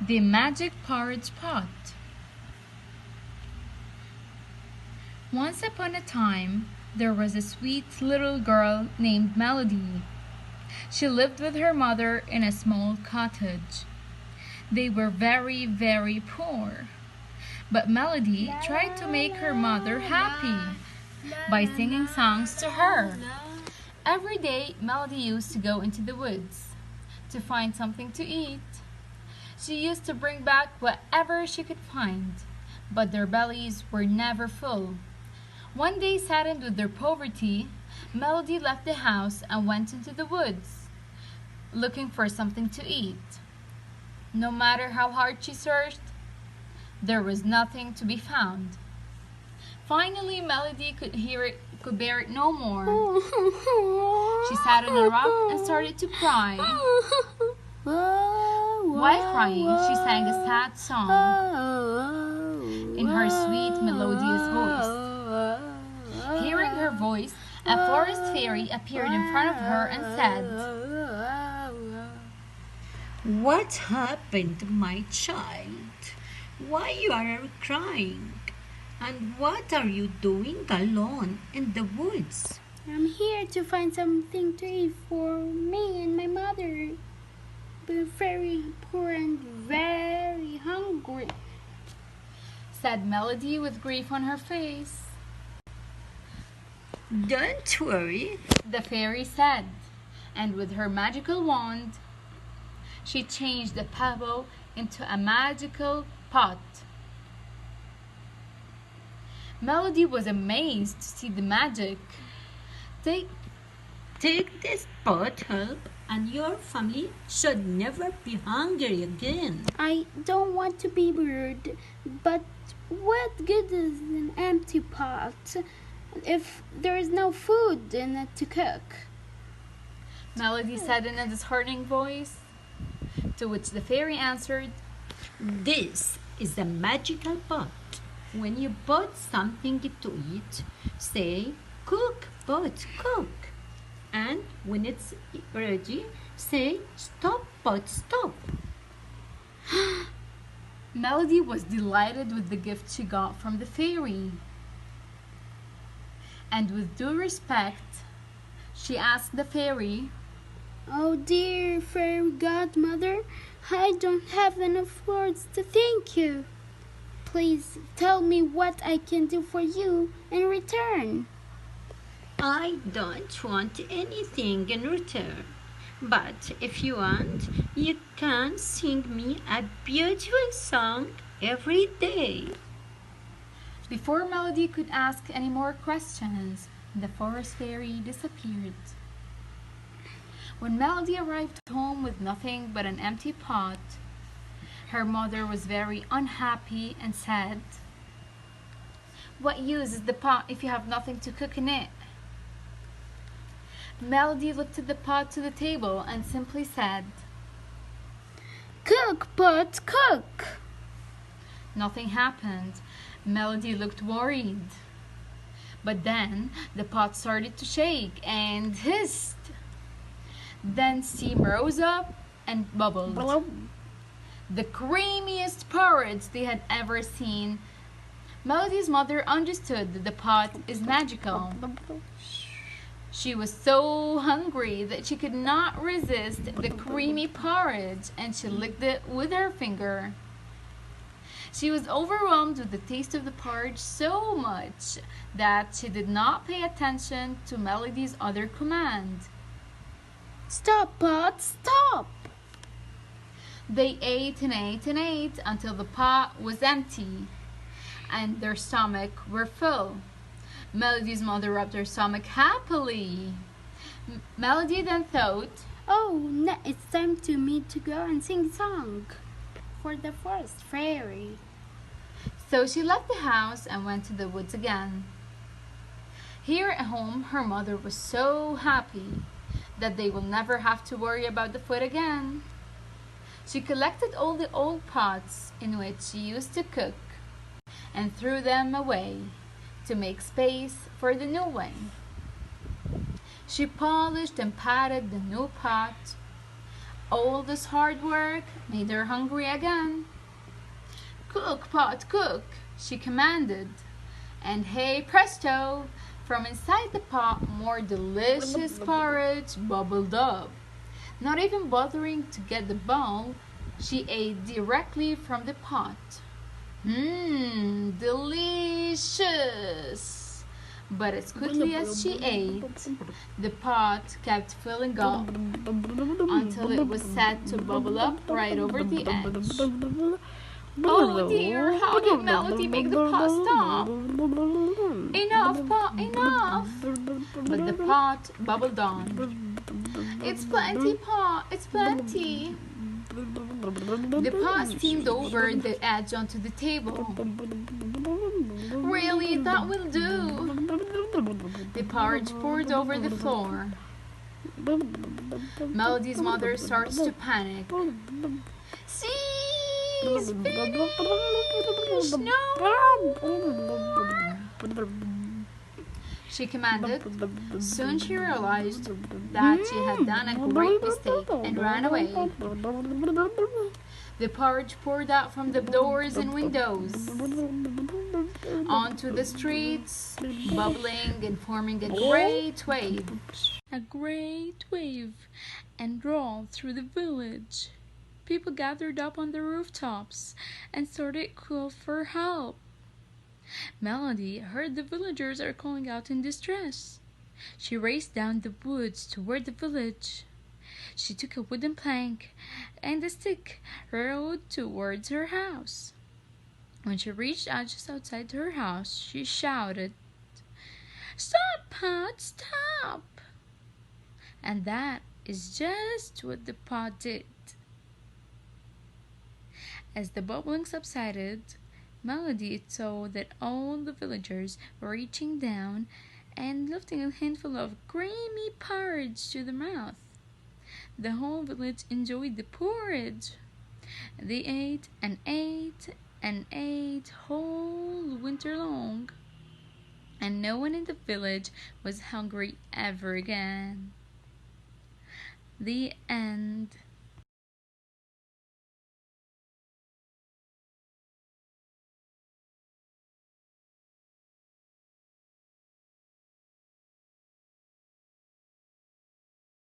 The Magic Porridge Pot. Once upon a time, there was a sweet little girl named Melody. She lived with her mother in a small cottage. They were very, very poor. But Melody tried to make her mother happy by singing songs to her. Every day, Melody used to go into the woods to find something to eat. She used to bring back whatever she could find, but their bellies were never full. One day, saddened with their poverty, Melody left the house and went into the woods, looking for something to eat. No matter how hard she searched, there was nothing to be found. Finally, Melody could bear it no more. She sat on a rock and started to cry. While crying, she sang a sad song in her sweet, melodious voice. Hearing her voice, a forest fairy appeared in front of her and said, "What happened, my child? Why you are crying? And what are you doing alone in the woods?" "I'm here to find something to eat for me and my mother. We're very poor and very hungry," said Melody with grief on her face. "Don't worry," the fairy said, and with her magical wand, she changed the pebble into a magical pot. Melody was amazed to see the magic. Take this pot, help, and your family should never be hungry again. "I don't want to be rude, but what good is an empty pot if there is no food in it to cook?" Melody said in a disheartening voice, to which the fairy answered, "This is a magical pot. When you put something to eat, say, 'Cook, pot, cook.' And when it's ready, say, 'Stop, pot, stop.'" Melody was delighted with the gift she got from the fairy. And with due respect, she asked the fairy, "Oh dear fairy godmother, I don't have enough words to thank you. Please tell me what I can do for you in return." "I don't want anything in return. But if you want, you can sing me a beautiful song every day." Before Melody could ask any more questions, the forest fairy disappeared. When Melody arrived home with nothing but an empty pot, her mother was very unhappy and said, "What use is the pot if you have nothing to cook in it?" Melody lifted the pot to the table and simply said, "Cook, pot, cook." Nothing happened. Melody looked worried. But then the pot started to shake and hissed. Then steam rose up and bubbled. The creamiest porridge they had ever seen. Melody's mother understood that the pot is magical. She was so hungry that she could not resist the creamy porridge, and she licked it with her finger. She was overwhelmed with the taste of the porridge so much that she did not pay attention to Melody's other command. "Stop, pot, stop." They ate and ate and ate until the pot was empty and their stomachs were full. Melody's mother rubbed her stomach happily. Melody then thought, It's time to me to go and sing a song for the forest fairy." So she left the house and went to the woods again. Here at home, her mother was so happy that they will never have to worry about the food again. She collected all the old pots in which she used to cook and threw them away to make space for the new one. She polished and patted the new pot All this hard work made her hungry again. "Cook, pot, cook," she commanded. And hey presto, from inside the pot more delicious porridge bubbled up. Not even bothering to get the bowl, she ate directly from the pot. Mmm, delicious! But as quickly as she ate, the pot kept filling up until it was set to bubble up right over the edge. Oh dear, how did Melody make the pot stop? Enough, pot, enough! But the pot bubbled on. "It's plenty, pot, it's plenty." The pot steamed over the edge onto the table. "Really, that will do." The porridge poured over the floor. Melody's mother starts to panic. "Cease! Finish! No more!" she commanded. Soon she realized that she had done a great mistake and ran away. The porridge poured out from the doors and windows onto the streets, bubbling and forming a great wave. A great wave, and rolled through the village. People gathered up on the rooftops and started to call for help. Melody heard the villagers are calling out in distress. She raced down the woods toward the village. She took a wooden plank and a stick, rode towards her house. When she reached out just outside her house, she shouted, "Stop, pot, stop!" And that is just what the pot did. As the bubbling subsided, Melody saw that all the villagers were reaching down and lifting a handful of creamy porridge to their mouth. The whole village enjoyed the porridge. They ate and ate and ate whole winter long, and no one in the village was hungry ever again. The end.